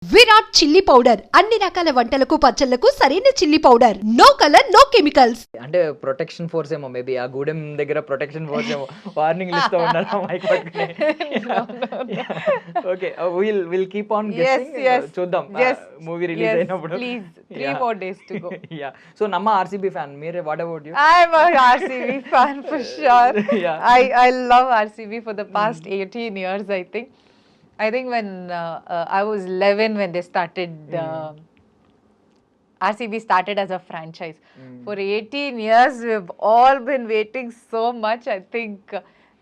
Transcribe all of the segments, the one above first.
Virat chilli powder అన్ని రకాల వంటలకు పచ్చళ్లకు సరైన chilli powder. No colour no chemicals. అంటే ప్రొటెక్షన్ ఫోర్స్ ఏమో మేబీ ఆ గూడెం దగ్గర ప్రొటెక్షన్ ఫోర్స్ ఏమో వార్నింగ్ ఇస్తూ ఉన్నారు మైక్ పట్టుకుని. Okay will keep on guessing. చూద్దాం మూవీ రిలీజ్ అయినప్పుడు. Please 3 more days to go. Yeah, so నమ్మ ఆర్సీబీ ఫ్యాన్ మీరే. What about you? I'm a RCB fan for sure. Yeah. I love RCB for the past 18 years, I think. I think when I was 11 when they started, RCB started as a franchise. For 18 years, we've all been waiting so much. I think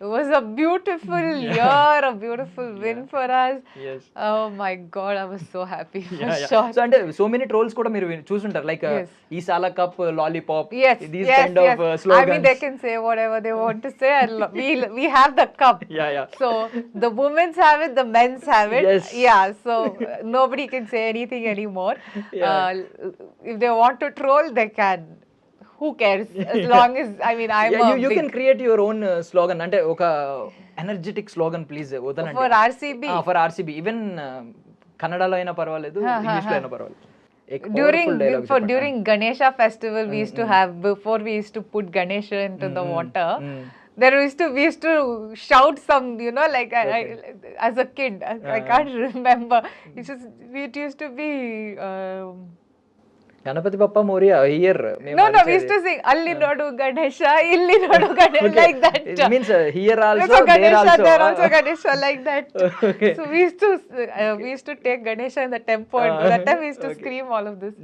it was a beautiful year, a beautiful win for us. Yes. Oh my God, I was so happy for Yeah. sure. So అంటే so many trolls కూడా మీరు చూసుంటారు like ఈ సాలా cup lollipop these kind of slogans. I mean they can say whatever they want to say and we have the cup. Yeah. So the women's have it, the men's have it. Yes. Yeah, so nobody can say anything anymore. If they want to troll, they can. Who cares? As long as, I mean, I'm you can create your own slogan. అంటే ఒక energetic slogan please వదలండి. For RCB. For RCB even కన్నడలో అయినా పర్వాలేదు, English లో అయినా పర్వాలేదు. During Ganesha festival, we used to have, before we used to put Ganesha into the water, we used to shout some, you know, like as a kid, I can't remember. It used to be Ganpati Bappa Morya here. No, we used to sing Alli Nodu Ganesha, Illi Nodu Ganesha, like that. It means here also, so Ganesha, there also Ganesha, like that. Okay. So we used to take Ganesha in the temple, and that time we used to scream all of this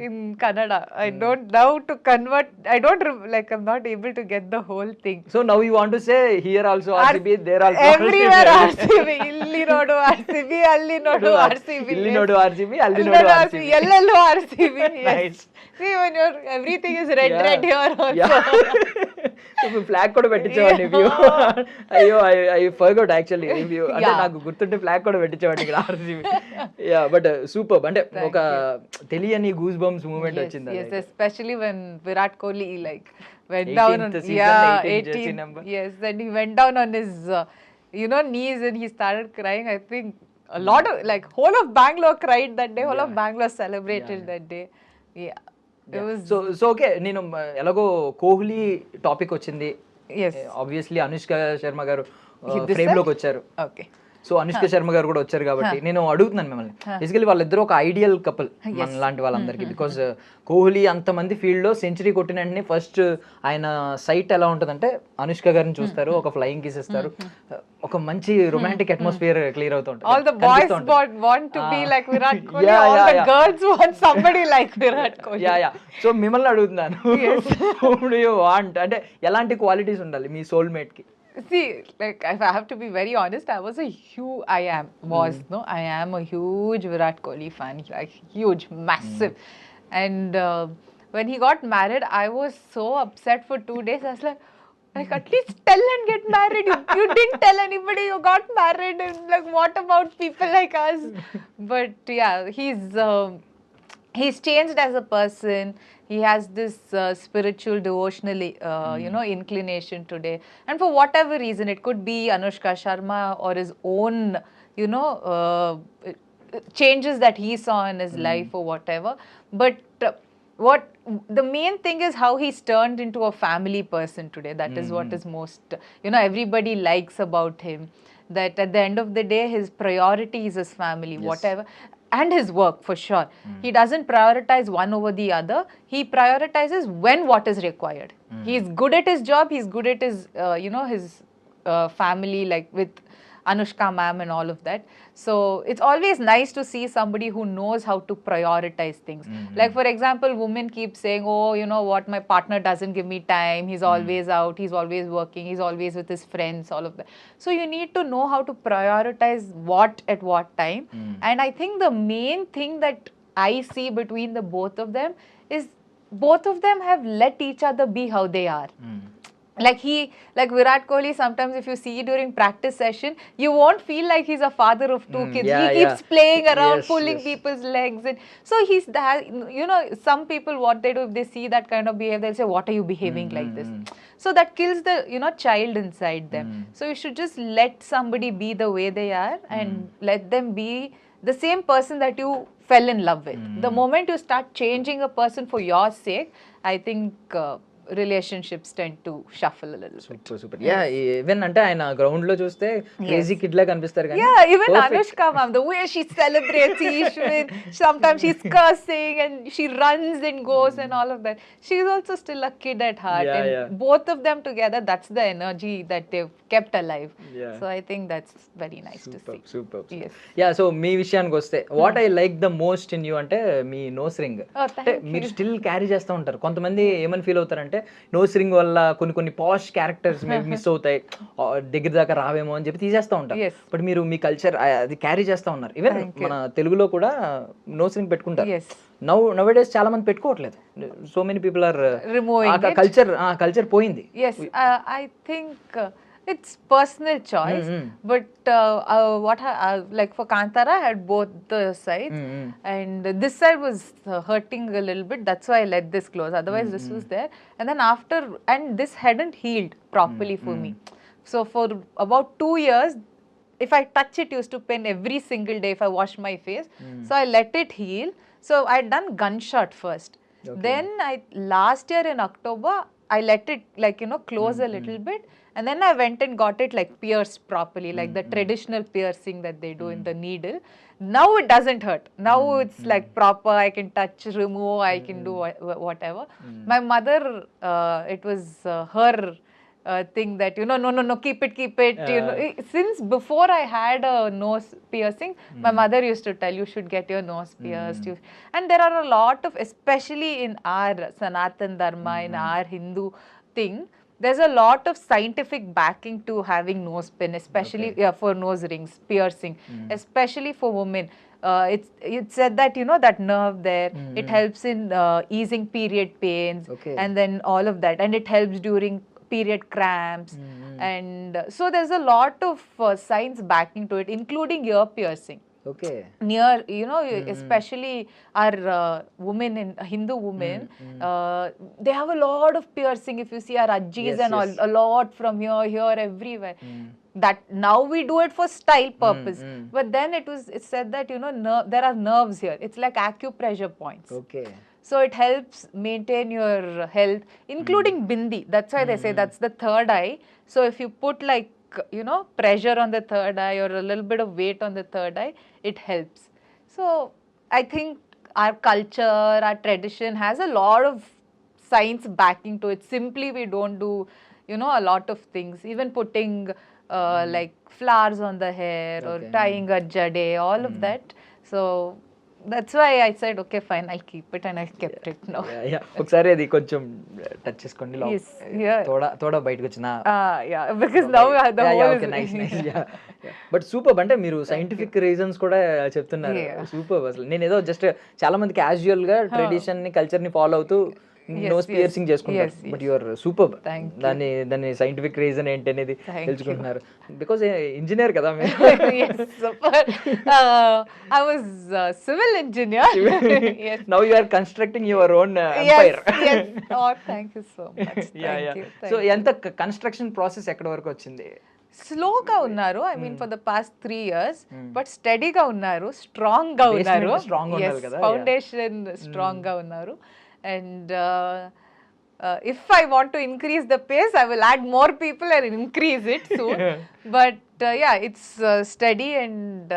in Kannada. I don't know to convert. I'm not able to get the whole thing. So now you want to say here also RCB, there also everywhere RCB, Illi Nodu RCB, Alli Nodu RCB, Illi Nodu RCB, Alli Nodu RCB, Yellow RCB. Nice. See, when everything is red here also. Flag కూడా పెట్టించేవాడిని. అయ్యో I forgot actually. అంటే నాకు గుర్తుంటే flag కూడా పెట్టించేవాడిని ఇక్కడ RCB. Yeah but super. అంటే ఒక తెలియని గూస్ బంప్స్ మూమెంట్ వచ్చింది. Yes, especially when Virat Kohli went down on 18 number. Yes, then he went down on his knees and he started crying. I think a lot of whole of Bangalore cried that day. Whole of Bangalore celebrated that day. Yeah. So okay, నేను ఎలాగో Kohli topic వచ్చింది. Yes. Obviously Anushka Sharma గారు frame లోకి వచ్చారు. Okay. So Anushka Sharma గారు కూడా వచ్చారు కాబట్టి నేను అడుగుతున్నాను మిమ్మల్ని. బేసికలీ వాళ్ళిద్దరూ ఒక ఐడియల్ కపుల్ మన లాంటి వాళ్ళందరికీ. బికాస్ కోహ్లీ అంతమంది ఫీల్డ్ లో సెంచరీ కొట్టిన వెంటనే ఫస్ట్ ఆయన సైట్ ఎలా ఉంటుందంటే అనుష్క గారిని చూస్తారు, ఒక ఫ్లయింగ్ కిస్ ఇస్తారు, ఒక మంచి రొమాంటిక్ అట్మాస్ఫియర్ క్లియర్ అవుతూ ఉంటుంది. All the boys want to be like Virat Kohli. All the girls want somebody like Virat Kohli. Yeah. So మిమ్మల్ని అడుగుతున్నాను, who do you want? అంటే ఎలాంటి క్వాలిటీస్ ఉండాలి మీ సోల్మేట్ కి? See, if I have to be very honest, I am a huge Virat Kohli fan, huge, massive. And when he got married, I was so upset for 2 days. I was like at least tell and get married. You didn't tell anybody you got married. And what about people like us? But yeah, he's changed as a person. He has this spiritual, devotional, inclination today. And for whatever reason, it could be Anushka Sharma or his own, changes that he saw in his life or whatever. But what the main thing is how he's turned into a family person today. That is what is most, everybody likes about him. That at the end of the day, his priority is his family, whatever. And his work, for sure. He doesn't prioritize one over the other. He prioritizes when what is required. He's good at his job. He's good at his, his family, like with Anushka ma'am and all of that. So it's always nice to see somebody who knows how to prioritize things. Like for example, women keep saying, oh, you know what, my partner doesn't give me time. He's always out. He's always working. He's always with his friends, all of that. So you need to know how to prioritize what at what time. And I think the main thing that I see between the both of them is both of them have let each other be how they are. Like Virat Kohli, sometimes if you see during practice session, you won't feel like he's a father of 2 kids. He keeps playing around, pulling people's legs. And so he's that, some people, what they do, if they see that kind of behavior, they'll say, what are you behaving like this? So that kills the, child inside them. So you should just let somebody be the way they are and let them be the same person that you fell in love with. The moment you start changing a person for your sake, I think relationships tend to shuffle a little bit. Super yeah even అంటే ఆయన ground లో చూస్తే crazy kid లా కనిపిస్తారు కానీ Yeah, even Anushka ma'am, the way she celebrates each win, sometimes she's cursing and she runs and goes and all of that. She's also still a kid at heart, Yeah, and yeah. both of them together, that's the energy that they've kept alive. Yeah. So I think that's very nice to see. Super Yes. Yeah so మీ విషయానికి వస్తే what I like the most in you అంటే మీ nose ring Oh, thank అంటే మీరు still carry చేస్తూ ఉంటారు. కొంతమంది ఏమని ఫీల్ అవుతారంటే నోస్ రింగ్ వల్ల కొన్ని పాష్ క్యారెక్టర్స్ మిస్ అవుతాయి, దగ్గర దాకా రావేమో అని చెప్పి తీసేస్తూ ఉంటారు. Yes. బట్ మీరు మీ కల్చర్ అది క్యారీ చేస్తూ ఉన్నారు. ఈవెన్ మన తెలుగులో కూడా నోస్ రింగ్ పెట్టుకుంటారు. Yes. నవ్ డేస్ చాలా మంది పెట్టుకోవట్లేదు. So many people are Removing it. Culture పోయింది. Yes, I think it's personal choice, but what like for Kantara, I had both the sides, and this side was hurting a little bit. That's why I let this close. Otherwise, this was there, and then after, and this hadn't healed properly for me. So for about 2 years, if I touch it, used to pain every single day if I wash my face. So I let it heal. So I'd done gunshot first. Then last year in October, I let it close a little bit, and then I went and got it like pierced properly, like the traditional piercing that they do in the needle. Now it doesn't hurt. Now it's like proper. I can touch, remove. I can do whatever. My mother, it was her thing that no, keep it. Since before I had a nose piercing, my mother used to tell, you should get your nose pierced. And there are a lot of, especially in our Sanatan Dharma, in our Hindu thing, there's a lot of scientific backing to having nose pin, especially for nose rings, piercing, especially for women. It's said that that nerve there, it helps in easing period pains, and then all of that, and it helps during period cramps, and so there's a lot of science backing to it, including ear piercing. Okay. Near, especially our women, in Hindu women, they have a lot of piercing. If you see our ajis and all, a lot from here, everywhere. That now we do it for style purpose, but then it's said that there are nerves here. It's like acupressure points. Okay. So it helps maintain your health, including bindi. That's why they say that's the third eye. So if you put like pressure on the third eye or a little bit of weight on the third eye, it helps. So I think our culture, our tradition has a lot of science backing to it. Simply we don't do a lot of things, even putting like flowers on the hair or tying a jade, all of that. So that's why I said, okay, fine, I'll keep it, and I kept it now. ఒకసారి అది కొంచెం touch చేసుకోండి. Yes, yeah. తోడ బయటకు వచ్చిన Yeah, because now the whole is nice. But super. అంటే మీరు scientific reasons కూడా చెప్తున్నారు. సూపర్. అసలు నేను ఏదో జస్ట్ చాలా మంది క్యాజువల్ గా ట్రెడిషన్ ని కల్చర్ ని ఫాలో అవుతూ నోస్ పియర్సింగ్ చేసుకుంటారు. But you are super. దాని సైంటిఫిక్ రీజన్ ఏంటి అనేది తెలుసుకుంటున్నారు. బికాజ్ ఇంజనీర్ కదా మీరు. Yes, super. I was a civil engineer. Yes. Now you are constructing your own empire. Yes. Oh, thank you so much. Thank you. So ఎంత construction process ఎక్కడ వరకు వచ్చింది? స్లోగా ఉన్నారు, I mean for the past 3 years, but స్టడీగా ఉన్నారు, strong గా ఉన్నారు. ఫౌండేషన్ స్ట్రాంగ్ గా ఉన్నారు. And if I want to increase the pace, I will add more people and increase it soon. But yeah, it's steady, and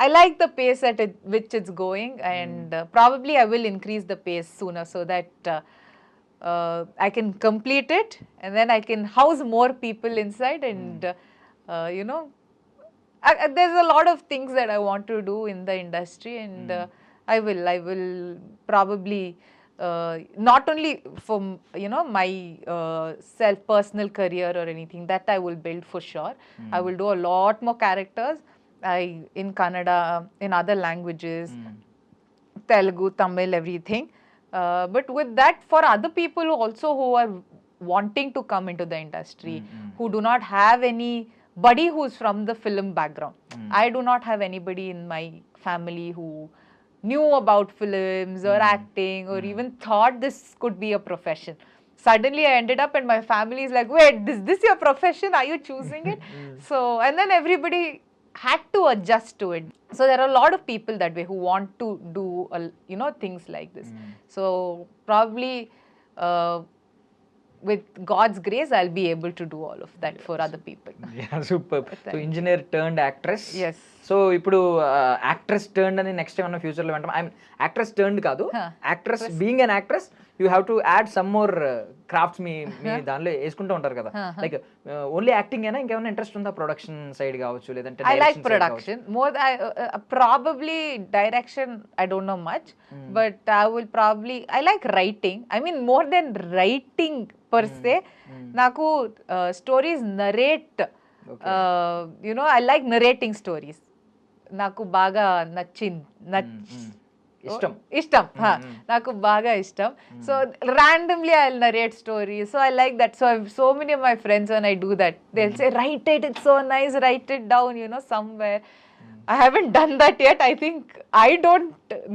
I like the pace at which it's going, and probably I will increase the pace sooner so that I can complete it, and then I can house more people inside, and there's a lot of things that I want to do in the industry, and I will probably not only for my self personal career or anything, that I will build for sure. I will do a lot more characters in Kannada, in other languages, Telugu, Tamil, everything. But with that, for other people who are wanting to come into the industry, who do not have anybody who's from the film background. I do not have anybody in my family who knew about films or acting or even thought this could be a profession. Suddenly I ended up and my family is like, wait, is this your profession? Are you choosing it? So, and then everybody had to adjust to it. So there are a lot of people that way who want to do things like this. So probably with God's grace, I'll be able to do all of that for other people. Yeah, super. So engineer turned actress. Yes. So ఇప్పుడు actress turn అని next ఏమన్నా ఫ్యూచర్లో అంటాం. I mean actress turn కాదు, actress being an actress you have to add some more crafts మీ దానిలో వేసుకుంటూ ఉంటారు కదా. లైక్ ఓన్లీ యాక్టింగ్ అయినా ఇంకేమైనా ఇంట్రెస్ట్ ఉందా? ప్రొడక్షన్ సైడ్ కావచ్చు, లేదంటే I like production more. Probably direction, I don't know much, but I like writing. I mean, more than writing per se, naku stories narrate. I like narrating stories. నాకు బాగా ఇష్టం నాకు బాగా ఇష్టం. So randomly I'll narrate stories, so I like that. So many of my friends, when I do that, they'll say, write it, it's so nice, write it down somewhere. I haven't done that yet. I think I don't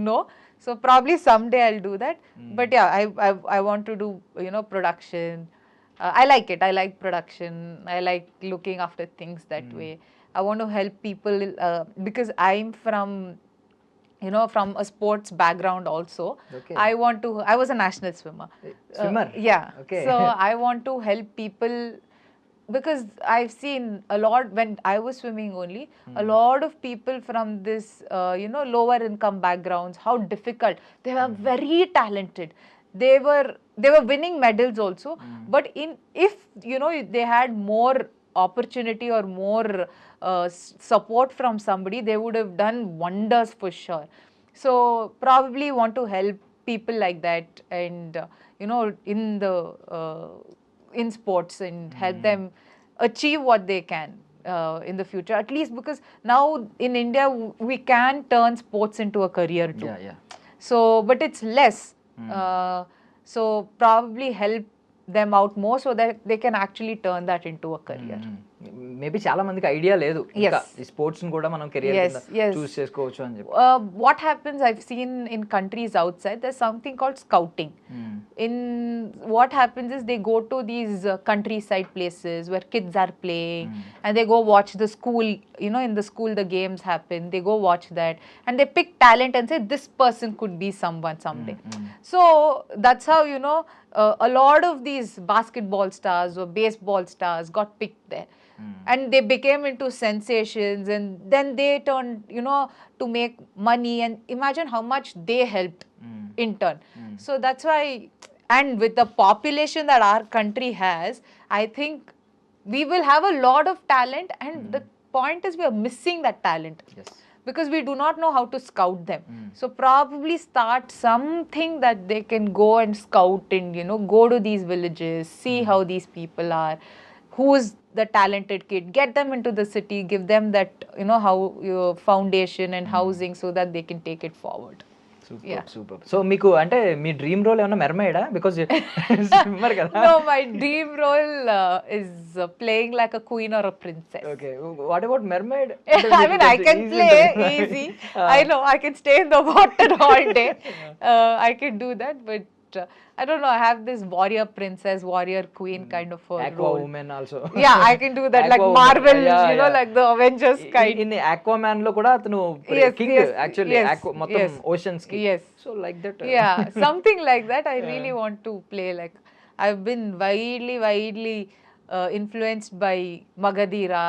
know, so probably someday I'll do that. But yeah, I want to do production. I like it. I like production. I like looking after things that way. I want to help people because I'm from a sports background also. Okay. I was a national swimmer. Swimmer? Yeah. Okay. So I want to help people because I've seen a lot when I was swimming only, a lot of people from this, lower income backgrounds, how difficult. They were very talented. They were winning medals also, but if they had more opportunity or more support from somebody, they would have done wonders for sure. So probably want to help people like that, and in sports, and help them achieve what they can in the future, at least, because now in India we can turn sports into a career too. Yeah. So but it's less. So probably help them out more so that they can actually turn that into a career. Maybe చాలా మందికి idea లేదు ఇంకా ఈ sports ని కూడా మనం career కింద చూస్ చేసుకోవచ్చు అని చెప్పి. What happens, I've seen in countries outside, there's something called scouting. What happens is they go to these countryside places where kids are playing, and they go watch the school, in the school the games happen, they go watch that, and they pick talent and say this person could be someone someday. So that's how a lot of these basketball stars or baseball stars got picked there. And they became into sensations, and then they turned to make money, and imagine how much they helped in turn. So that's why, and with the population that our country has, I think we will have a lot of talent, and the point is we are missing that talent. Yes. Because we do not know how to scout them. So probably start something that they can go and scout, and go to these villages, see how these people are, who's the talented kid, get them into the city, give them that how your foundation and housing, so that they can take it forward. Super. So మీకు అంటే మీ dream role ఏమన్నా మెర్మైడా? Because swimmer కదా. No, my dream role is playing like a queen or a princess. Okay, what about mermaid? I mean, I can play easy. I know I can stay in the water all day. I can do that, but I don't know, I have this warrior princess, warrior queen kind of a Aqua role. woman also. Yeah, I can do that. Aqua like woman. Marvel, Yeah. like the Avengers kind. In Aquaman lo kuda atanu king actually. Yes, మొత్తం oceans ki. Yes. So like that. Yeah, something like that. I really want to play. Like I've been widely influenced by Magadira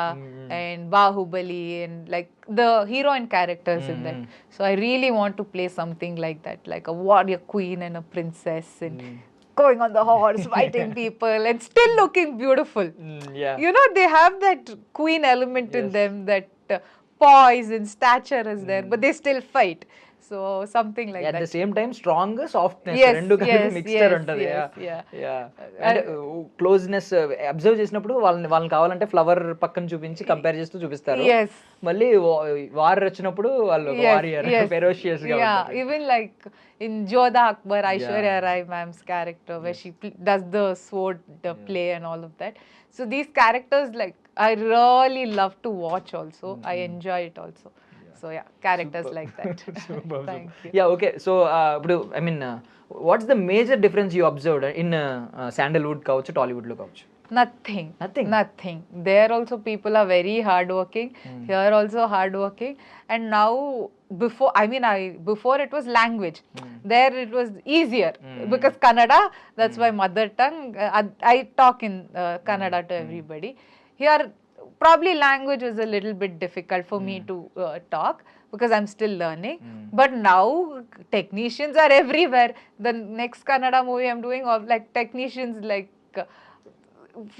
and Bahubali, and like the heroine characters in that. So I really want to play something like that, like a warrior queen and a princess, and going on the horse, fighting people, and still looking beautiful. Yeah. They have that queen element in them, that poise and stature is there, but they still fight. So something like At that. the same time strong softness Yes, రెండు కలిపి yes, mixture yes, ఉంటది. yes, yeah. And closeness observe చేసినప్పుడు వాళ్ళని కావాలంటే flower పక్కన చూపించి compare చేస్తూ చూపిస్తారు. Yes. మళ్ళీ వార్ వచ్చినప్పుడు వాళ్ళు వారియర్ ఫెరోషియస్ గా ఉంటారు. Even like in Jodha Akbar, Aishwarya Rai ma'am's character, where she does the sword play and all of that. So these characters, like, I really love to watch also. I enjoy it also. So yeah, characters like that. Thank you. Yeah, okay. So ఇప్పుడు I mean what's the major difference you observed in Sandalwood కావచ్చు, Tollywood లో కావచ్చు? Nothing. Nothing? Nothing. There also people are very hardworking. Here also hardworking. And now, before it was language. There it was easier because Kannada, that's my mother tongue. I talk in Kannada to everybody. Here, probably language was a little bit difficult for me to talk because I'm still learning. But now technicians are everywhere. The next Kannada movie I'm doing, of like technicians like.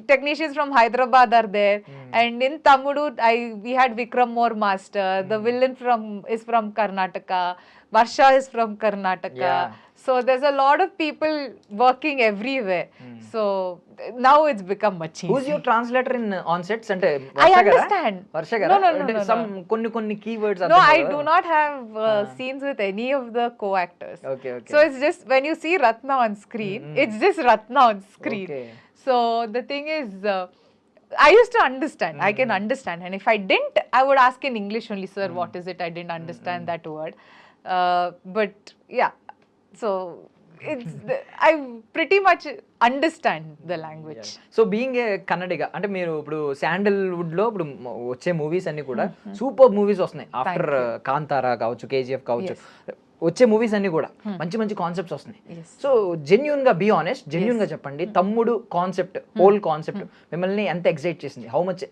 Technicians from Hyderabad are there, and in Thammudu, we had Vikram Moore Master. The villain is from Karnataka. Varsha is from Karnataka. Yeah. So there's a lot of people working everywhere. So now it's become much easier. Who's your translator in on sets? Ante I understand. Varsha No, gara? no, no, Some కొన్ని keywords. No, I do not have scenes with any of the co-actors. Okay. So it's just when you see Ratna on screen, it's just Ratna on screen. Okay. So the thing is, I used to understand. I can understand, and if I didn't, I would ask in English only, sir, what is it? I didn't understand that word. But yeah, so I pretty much understand the language. So being a Kannadiga అంటే మీరు ఇప్పుడు sandalwood లో ఇప్పుడు వచ్చే movies అన్ని కూడా super movies వస్తున్నాయి after Kantara కావచ్చు కేజీఎఫ్ కావచ్చు వచ్చే మూవీస్ అన్ని కూడా మంచి మంచి కాన్సెప్ట్స్ వస్తున్నాయి సో జెన్యూన్ గా బీ ఆనెస్ట్ జెన్యూన్ గా చెప్పండి తమ్ముడు కాన్సెప్ట్ హోల్ కాన్సెప్ట్ మిమ్మల్ని ఎంత ఎక్సైట్ చేసింది how much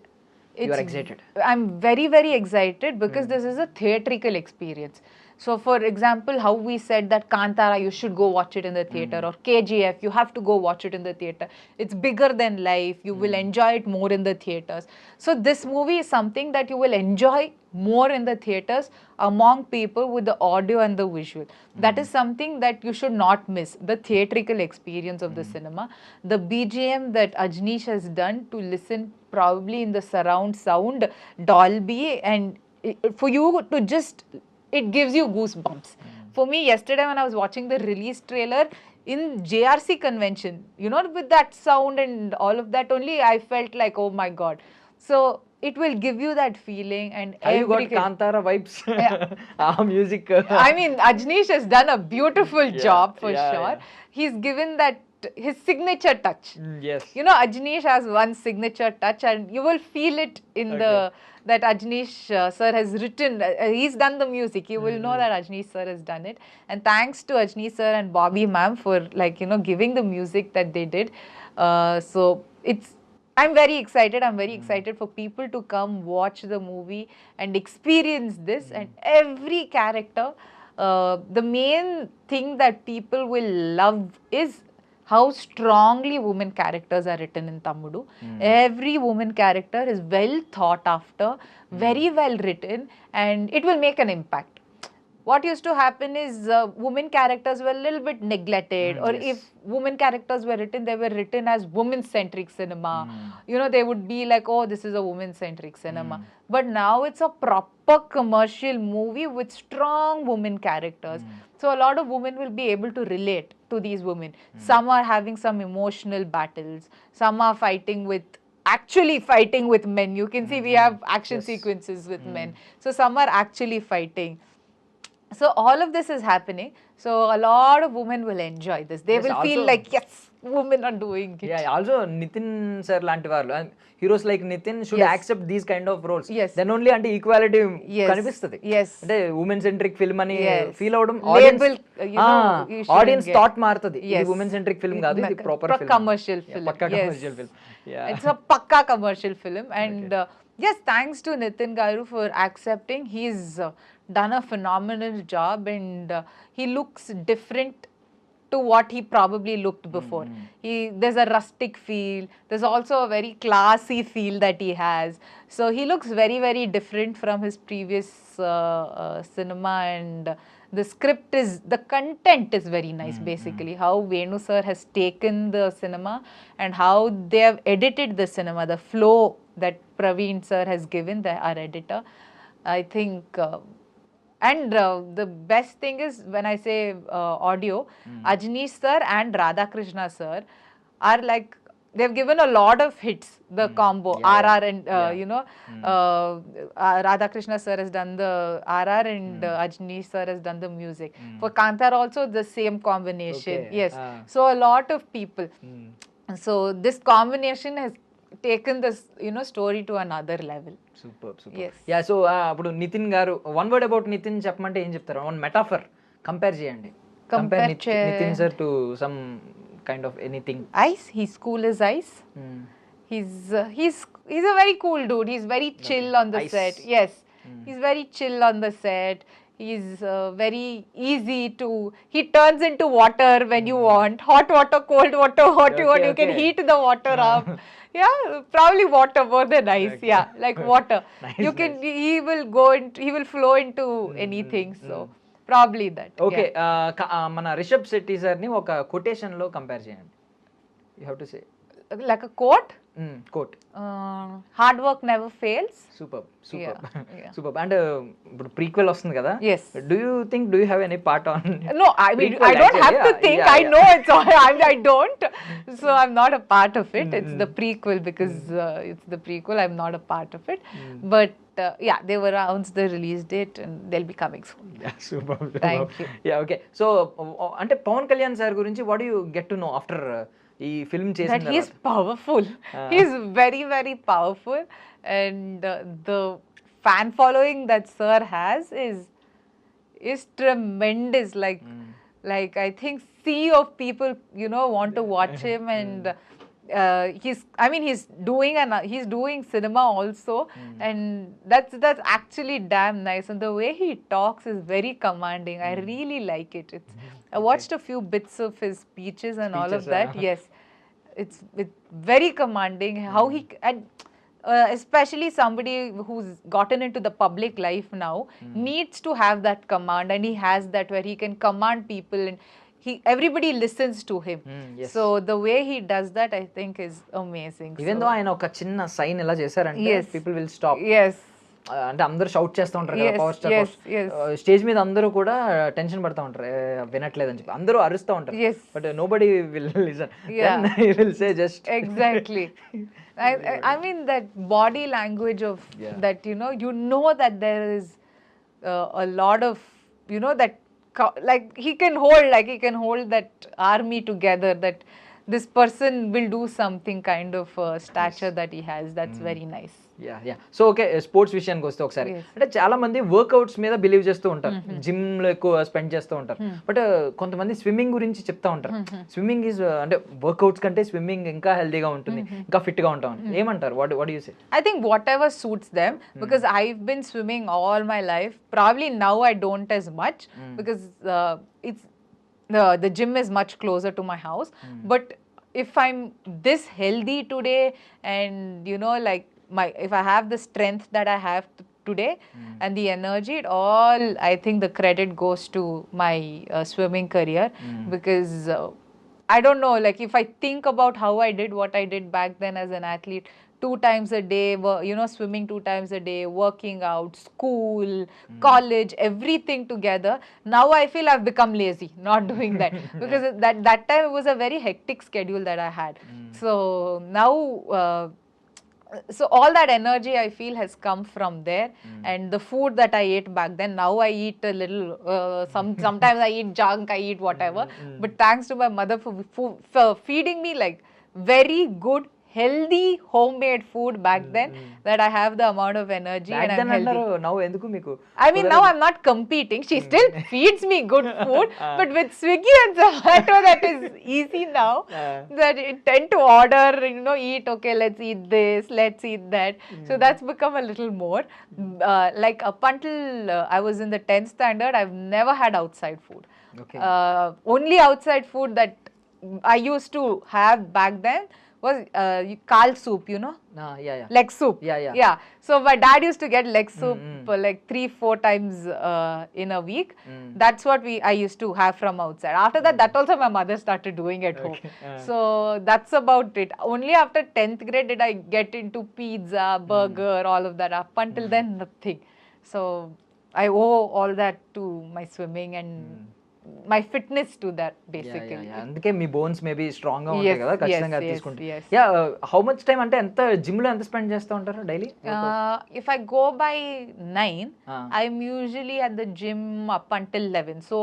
you are excited? I'm very, very excited because this is a theatrical experience. So for example, how we said that Kantara, you should go watch it in the theater, or KGF, you have to go watch it in the theater. It's bigger than life. You will enjoy it more in the theaters. So this movie is something that you will enjoy more in the theaters among people with the audio and the visual. That is something that you should not miss, the theatrical experience of the cinema. The BGM that Ajnish has done to listen probably in the surround sound, Dolby, and for you to just, it gives you goosebumps. For me, yesterday when I was watching the release trailer in JRC convention, you know, with that sound and all of that only, I felt like, oh my God. So it will give you that feeling, and have you got Kantara vibes? Music. I mean, Ajnish has done a beautiful job for sure. He's given that his signature touch. Yes. You know, Ajnish has one signature touch, and you will feel it in that Ajnish sir has written. He's done the music. You will know that Ajnish sir has done it. And thanks to Ajnish sir and Bobby ma'am for, like, you know, giving the music that they did. So I'm very excited. I'm very excited for people to come watch the movie and experience this. And every character, the main thing that people will love is how strongly women characters are written in Thammudu. Every woman character is well thought after, very well written, and it will make an impact. What used to happen is women characters were a little bit neglected, or if women characters were written, they were written as woman-centric cinema. You know, they would be like, oh, this is a woman-centric cinema. But now it's a proper commercial movie with strong women characters. So a lot of women will be able to relate to these women. Some are having some emotional battles. Some are actually fighting with men. You can see we have action sequences with men. So some are actually fighting. So all of this is happening. So a lot of women will enjoy this. They will feel like, yes, women are doing it. Yeah, also Nithiin sir lanti varu, heroes like Nithiin should accept these kind of roles. Yes. Then only anti equality kanipistadi. Yes. Ante women centric film ani feel avadam, Label, you know, you audience get. thought martadi. Yes. Idi women centric film kaadu, idi proper film. Commercial film. Pakka commercial film. Yeah. It's a pakka commercial film, and yes, thanks to Nithiin garu for accepting. He's done a phenomenal job, and he looks different to what he probably looked before. There's a rustic feel. There's also a very classy feel that he has. So he looks very, very different from his previous cinema, and the content is very nice. Basically, how Venu sir has taken the cinema and how they have edited the cinema, the flow that Praveen sir has given, our editor, I think. And the best thing is, when I say audio, Ajnish sir and Radhakrishna sir are like, they've given a lot of hits, the combo, RR and, you know, Radhakrishna sir has done the RR, and Ajnish sir has done the music. For Kantara also, the same combination. Okay. Yes. So a lot of people. So this combination has taken this, you know, story to another level. Super super. Yes. Yeah, so అప్పుడు నితిన్ గారు one word about Nitin చెప్పమంటే ఏం చెప్తారు? One metaphor compare చేయండి. Compare Nitin sir to some kind of anything. Ice. He's cool as ice. He's a very cool dude. He's very chill on the Ice. set. Yes, he's very chill on the set. He's very easy to. He turns into water when you want hot water, cold water, hot water. You can heat the water up. Yeah, probably water more than ice. Yeah, like water. Nice, You can. He will go into. He will flow into anything. So probably that. Okay, Yeah. మన రిషబ్ శెట్టి సార్ని ఒక కొటేషన్లో compare చేయండి. You have to say Like a quote. Quote. Hard work never fails. Super Yeah, super yeah. Super. And ఇప్పుడు prequel వస్తుంది కదా, Yes. Do you think do you have any part on? No, I mean, Prequel, I don't have actually, to think. yeah, I yeah. know it's all. I don't. So I'm not a part of it. It's the prequel because it's the prequel. I'm not a part of it. But yeah, they were announced the release date and they'll be coming soon. Super. Thank you. Yeah, okay. So అంటే Pawan Kalyan sir గురించి what you get to know after ఈ film చేసిన That he's powerful. He's very, very powerful. And the fan following that sir has is tremendous. Like I think sea of people, you know, want to watch him. And he's doing cinema also, and that's actually damn nice. And the way he talks is very commanding. I really like it. I watched a few bits of his speeches and all of that. Yes, it's very commanding how he and especially somebody who's gotten into the public life now needs to have that command, and he has that where he can command people and everybody listens to him. Yes. So the way he does that, I think, is amazing. Even though ఆయన ఒక చిన్న sign ఇలా చేశారంటే Yes. People will stop. Yes. అంటే అందరూ shout చేస్తూ ఉంటారు కదా, Yes, power star yes, yes. Stage మీద అందరూ కూడా టెన్షన్ పడతా ఉంటారు, వినట్లేదని చెప్పి అందరూ అరుస్తూ ఉంటారు. Yes. But nobody will listen. Yeah. He will say just Exactly. I mean that body language of Yeah. that, you know that there is a lot of, you know, that like he can hold that army together, that this person will do something kind of stature that he has. That's very nice. Yeah yeah. So okay, sports విషయానికి వస్తే ఒకసారి, Yes. అంటే చాలా మంది workouts మీద believe చేస్తూ ఉంటారు, gym లో ఎక్కువ స్పెండ్ చేస్తూ ఉంటారు. బట్ కొంతమంది స్విమ్మింగ్ గురించి చెప్తా ఉంటారు, స్విమ్మింగ్ ఈజ్ అంటే వర్కౌట్స్ కంటే స్విమ్మింగ్ ఇంకా హెల్దీగా ఉంటుంది, ఇంకా ఫిట్ గా ఉంటాం. ఏమంటారు? What you say? I think whatever suits them, because I've been swimming all my life. Probably now I don't as much because it's the gym is much closer to my house. But if I'm this healthy today, and you know, like if I have the strength that I have today and the energy, it all, I think the credit goes to my swimming career. Because I don't know, like if I think about how I did what I did back then as an athlete, 2 times a day, you know, swimming 2 times a day, working out, school, college, everything together. Now I feel I've become lazy not doing that because that time it was a very hectic schedule that I had. So now so all that energy I feel has come from there. And the food that I ate back then, now I eat a little, sometimes I eat junk, I eat whatever. But thanks to my mother for feeding me like very good healthy homemade food back then, that I have the amount of energy and I'm healthy. Now ఎందుకు మీకు? I mean, now I'm not competing. She still feeds me good food, but with Swiggy and Zomato, that is easy now. That I tend to order, you know, eat, okay, let's eat this, let's eat that. So that's become a little more. Like up until I was in the 10th standard, I've never had outside food. Okay. Only outside food that I used to have back then was kal soup, you know. Yeah. Leg soup. Yeah. So my dad used to get leg soup like 3-4 times in a week. That's what I used to have from outside. After that also my mother started doing at home. So that's about it. Only after 10th grade did I get into pizza, burger, all of that. Up until then, nothing. So I owe all that to my swimming and my fitness to that, basically. అందుకే మీ bones maybe strong గా ఉంటాయి కదా, ఖచ్చితంగా తీసుకుంటే. Yes. Yeah, how much time అంటే ఎంత gym లో ఎంత స్పెండ్ చేస్తూ ఉంటారు daily? If I go by 9, I'm usually at the gym up until 11. So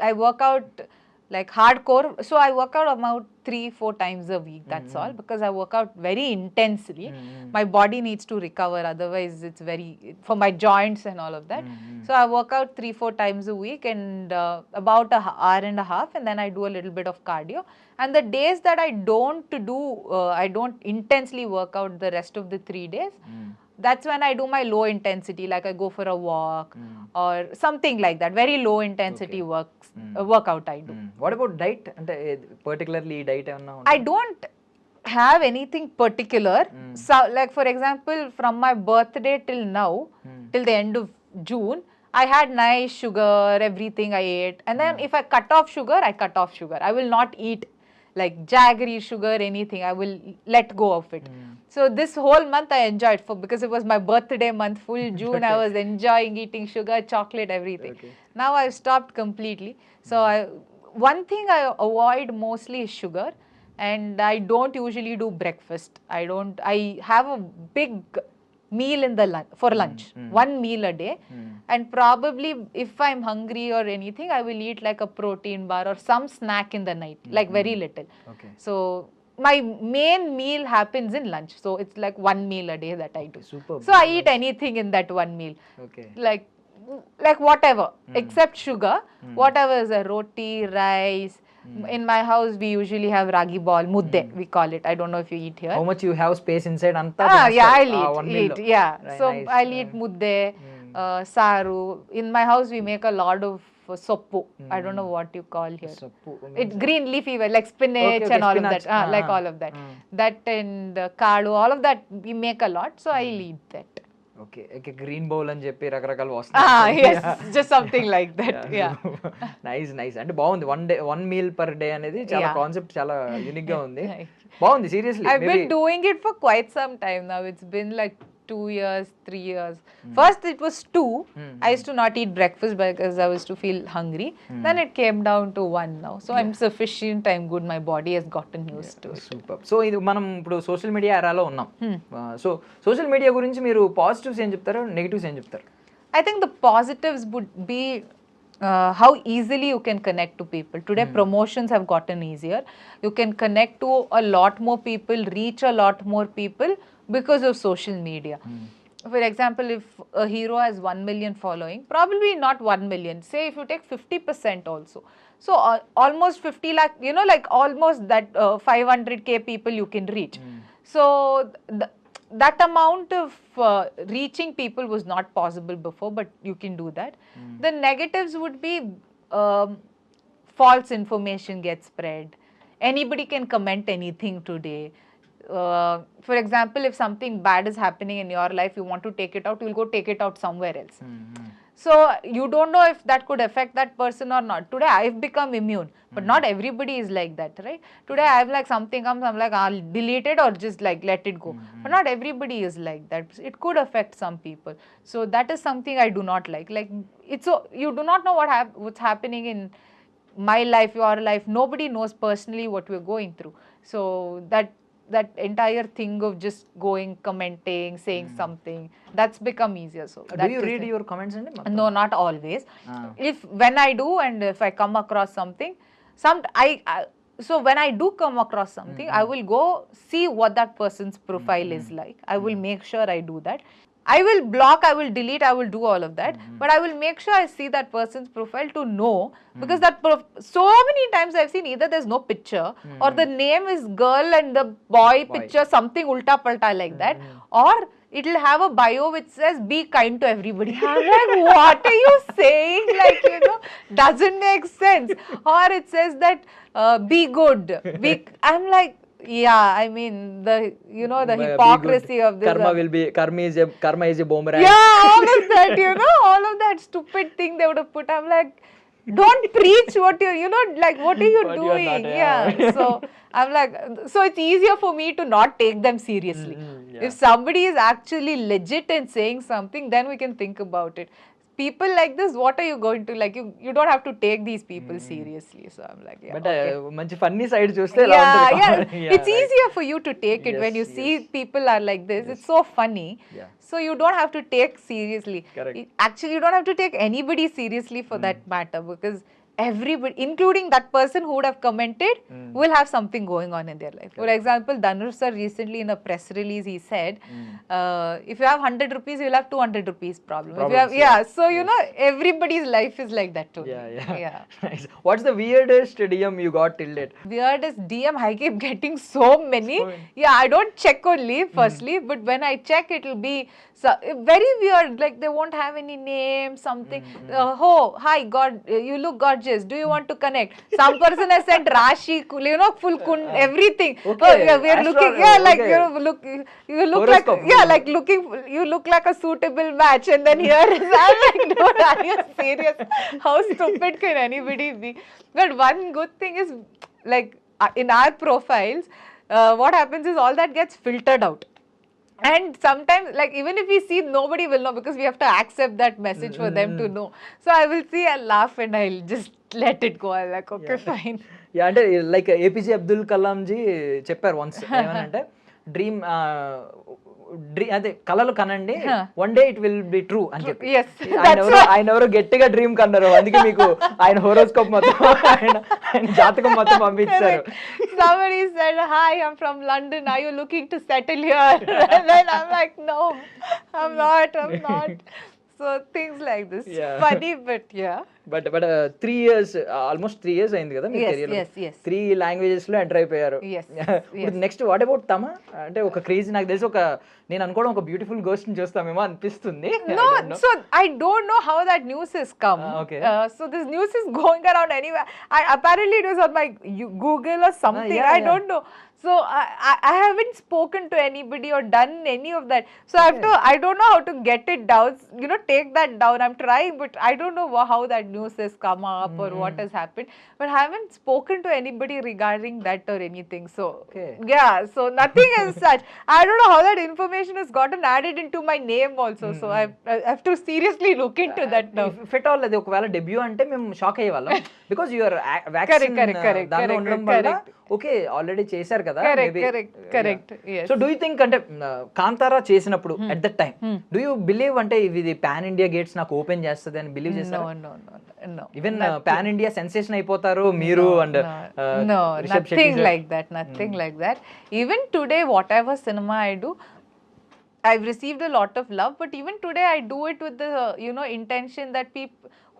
I work out like hardcore. So I work out about 3-4 times a week, that's all, because I work out very intensely. My body needs to recover, otherwise it's very, for my joints and all of that. So I work out 3-4 times a week, and about an hour and a half, and then I do a little bit of cardio. And the days that I don't intensely work out the rest of the 3 days, that's when I do my low intensity, like I go for a walk or something like that. Very low intensity workout I do. What about diet? అంటే particularly diet ఏమన్నా I don't have anything particular. So, like for example, from my birthday till now, till the end of June, I had nice sugar, everything I ate. And then if I cut off sugar, I cut off sugar. I will not eat like jaggery sugar, anything. I will let go of it. So this whole month I enjoyed, because it was my birthday month, full June. I was enjoying eating sugar, chocolate, everything. Now I've stopped completely. So one thing I avoid mostly is sugar, and I don't usually do breakfast. I have a big meal in the lunch, one meal a day, and probably if I'm hungry or anything, I will eat like a protein bar or some snack in the night, like very little. So my main meal happens in lunch, so it's like one meal a day that I do. Super. So I eat anything in that one meal, Okay. like whatever except sugar. Whatever is a roti, rice. In my house we usually have ragi ball, mudde we call it. I don't know if you eat here. How much you have space inside anta? Yeah, I'll eat. Yeah. Right, So nice. I'll eat mudde, saru. In my house we make a lot of soppu. I don't know what you call here. Soppu, It green leafy, like spinach and all spinach. of that. Like all of that. That and kalu, all of that we make a lot. So I'll eat that. Okay okay green bowl అని చెప్పి రకరకాల Yes, just something like that. Yeah. Nice అంటే బాగుంది. One meal per day అనేది చాలా concept చాలా unique గా ఉంది. Right. బాగుంది seriously. I've been doing it for quite some time now. It's been like 2 years, 3 years. First it was 2. I used to not eat breakfast because I was to feel hungry. Then it came down to 1 now. So I'm sufficient, I'm good. My body has gotten used to it. Super. So ఇది మనం ఇప్పుడు social media ఎరాలో ఉన్నాం. So social media గురించి మీరు positives ఏం చెప్తారు, negatives ఏం చెప్తారు? I think the positives would be how easily you can connect to people. Today promotions have gotten easier. You can connect to a lot more people, reach a lot more people because of social media. For example, if a hero has 1 million following, probably not 1 million, say if you take 50% also, so almost 50 lakh, like almost that 500k people you can reach. So that amount of reaching people was not possible before, but you can do that. The negatives would be false information gets spread. Anybody can comment anything today. For example, if something bad is happening in your life, you want to take it out, you will go take it out somewhere else. So you don't know if that could affect that person or not. Today I've become immune, but not everybody is like that, right? Today I've like something comes, I'm like, I'll delete it or just like let it go. But not everybody is like that. It could affect some people. So that is something I do not like. Like it's so you do not know what's happening in my life, your life. Nobody knows personally what we're going through. So that entire thing of just going, commenting, saying something, that's become easier. So Do you read your comments and no, not always. When I do, and if I come across something, so when I do come across something, I will go see what that person's profile is like. I will make sure I do that. I will block, I will delete, I will do all of that, but I will make sure I see that person's profile to know, because so many times I've seen either there's no picture or the name is girl and the boy picture something ulta palta like that, or it'll have a bio which says be kind to everybody. I'm like, what are you saying? Like, doesn't make sense. Or it says that be good. I'm like, yeah, I mean the hypocrisy of this. Karma is a boomerang. Yeah, all of that, all of that stupid thing they would have put. I'm like, don't preach what like what are you doing? So I'm like, so it's easier for me to not take them seriously. If somebody is actually legit and saying something, then we can think about it. People like this, what are you going to like? You don't have to take these people seriously. So I'm like, yeah. But manchi funny side chuste it's easier for you to take it when you see people are like this. It's so funny. So you don't have to take seriously. Correct. Actually, you don't have to take anybody seriously for that matter, because everybody, including that person who would have commented, will have something going on in their life. For example, Dhanush sir recently in a press release, he said, if you have 100 rupees, you will have 200 rupees problem. If you have, so you know, everybody's life is like that too. Yeah. Nice. What's the weirdest DM you got till date? Weirdest DM, I keep getting so many. Yeah, I don't check only, firstly, but when I check, it will be very weird. Like they won't have any name, something. Oh, hi, God, you look gorgeous. Do you want to connect? Some person has sent Rashi, you know, full kun, everything. Okay. Oh, yeah, we are looking. Yeah, like you look Horoscope. like, yeah, like you look like a suitable match. And then here is, I'm like, dude, are you serious? How stupid can anybody be? But one good thing is, like in our profiles, what happens is all that gets filtered out. And sometimes, like, even if we see, nobody will know because we have to accept that message for them to know. So I will see, I'll laugh and I'll just let it go. I'm like, okay, fine. Yeah, అంటే like APJ Abdul Kalam ji చెప్పారు once ఏమనంటే dream అదే కలలు కనండి one day it will be true అని చెప్పి ఆయన ఎవరో గట్టిగా డ్రీమ్ కన్నారు, అందుకే మీకు ఆయన హోరోస్కోప్ మొత్తం ఆయన జాతకం మొత్తం పంపించారు. Somebody said, hi, I'm from London, are you looking to settle here? And then I'm like, no, I'm not. So things like this, funny, but yeah. But 3 years, almost 3 years అయింది కదా మీ career లో. 3 languages లో enter అయిపోయారు. Next what about తమ అంటే ఒక crazy, నాకు తెలిసి ఒక నేను అనుకోవడం ఒక బ్యూటిఫుల్ గోస్ట్ ని చూస్తామేమో అనిపిస్తుంది. No, so I don't know how that news has come. Okay. So this news is going around anywhere. Apparently it was on my Google or something. I don't know. So I haven't spoken to anybody or done any of that. So I don't know how to get it down. You know, take that down. I'm trying, but I don't know how that news has come up or what has happened. But I haven't spoken to anybody regarding that or anything. So yeah, so nothing as such. I don't know how that information has gotten added into my name also. So I have to seriously look into that now. If at all అది ఒకవేళ debut అంటే మేము shock అయ్యేవాళ్ళం because your vaccine దానిలో ఉండడం వల్ల okay already చేశారు కదా. Correct. Yes. So do you think అంటే కాంతారా చేసినప్పుడు at that time do you believe అంటే ఇది పాన్ ఇండియా గేట్స్ నాకు ఓపెన్ చేస్తుంది అని బిలీవ్ చేస్తారు? No. Even pan India sensation అయిపోతారు మీరు and no, nothing like that. Even today, whatever cinema I do, I've received a lot of love, but even today I do it with the intention that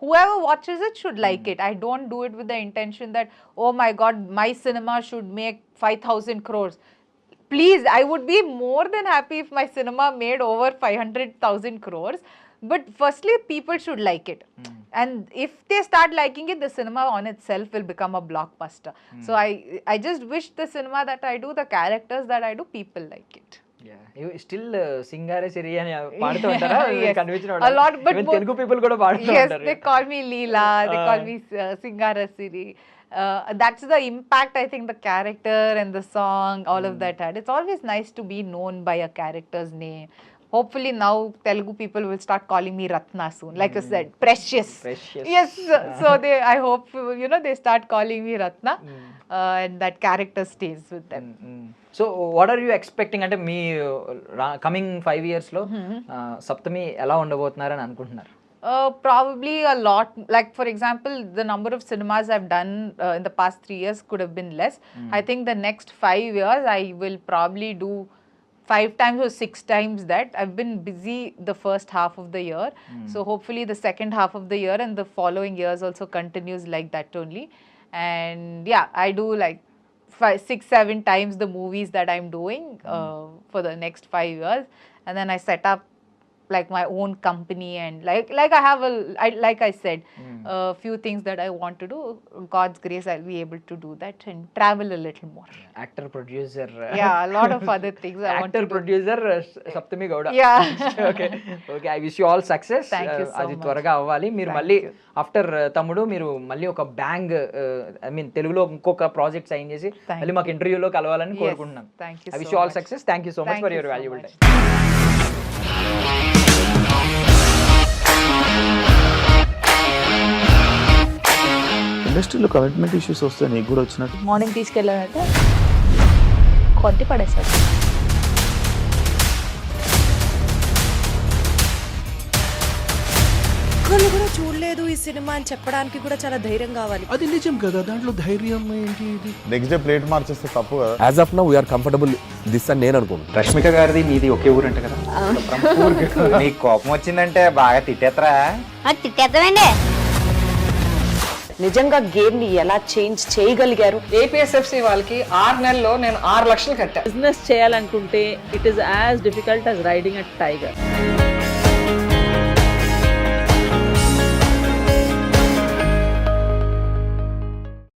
whoever watches it should like it. I don't do it with the intention that, oh my God, my cinema should make 5,000 crores. Please, I would be more than happy if my cinema made over 500,000 crores. But firstly, people should like it. And if they start liking it, the cinema on itself will become a blockbuster. So I just wish the cinema that I do, the characters that I do, people like it. Still సింగారే సిరి అని పాడుతూ ఉంటారా? A lot, but Telugu people కూడా పాడుతూ ఉంటారు. They call me Leela, they call me Singara Siri. That's the impact, I think, the character and the song, all of that had. It's always nice to be known by a character's name. Hopefully now Telugu people will start calling me Ratna soon. Like I said, precious. Yes. So I hope they start calling me Ratna, and that character stays with them. So what are you expecting అంటే మీ coming 5 years లో సప్తమి ఎలా ఉండబోతున్నారని అనుకుంటున్నారు? Probably a lot. Like, for example, the number of cinemas I've done in the past 3 years could have been less. I think the next 5 years I will probably do 5 times or 6 times that. I've been busy the first half of the year. So hopefully the second half of the year and the following years also continues like that only. And yeah, I do like 5, 6, 7 times the movies that I'm doing for the next 5 years. And then I set up like my own company, and like I have like I said, a few things that I want to do. God's grace, I'll be able to do that and travel a little more. Actor, producer. Yeah, a lot of other things I want to do. Actor, producer, Sapthami Gowda. Yeah. Okay, I wish you all success. Thank you so అది much. త్వరగా అవ్వాలి. మీరు మళ్ళీ after తమ్ముడు మీరు మళ్ళీ ఒక bang I mean తెలుగులో ఇంకొక ప్రాజెక్ట్ సైన్ చేసి మళ్ళీ మాకు ఇంటర్వ్యూలో కలవాలని కోరుకుంటున్నాను. Thank you. I wish you all success. Thank you so much for your valuable time. ఇండస్ట్రీలో కమిట్మెంట్ ఇష్యూస్ వస్తే నీకు కూడా వచ్చినట్టు? మార్నింగ్ తీసుకెళ్ళానంటే కొట్టి పడేసాడు. ఒక్కళ్ళు కూడా చూడలేదు ఈ సినిమా అని చెప్పడానికి కూడా చాలా ధైర్యం కావాలి. అది నిజం కదా, దాంట్లో ధైర్యం ఏంటి? ఇది నెక్స్ట్ డే ప్లేట్ మార్చేస్తే తప్పు కదా. As of now we are comfortable this అని నేను అనుకుంటున్నాను. రష్మిక గారిది మీది ఒకే ఊరు అంట కదా? నీకు కోపం వచ్చిందంటే బాగా తిట్టేత్తరా? తిట్టేద్దామండి. నిజంగా గేమ్ ని ఎలా చేంజ్ చేయగలిగారు? ఏపీఎస్ఎఫ్సి వాళ్ళకి 6 నెలల్లో నేను 6 లక్షలు కట్టా. బిజినెస్ చేయాలనుకుంటే it is as difficult as riding a tiger.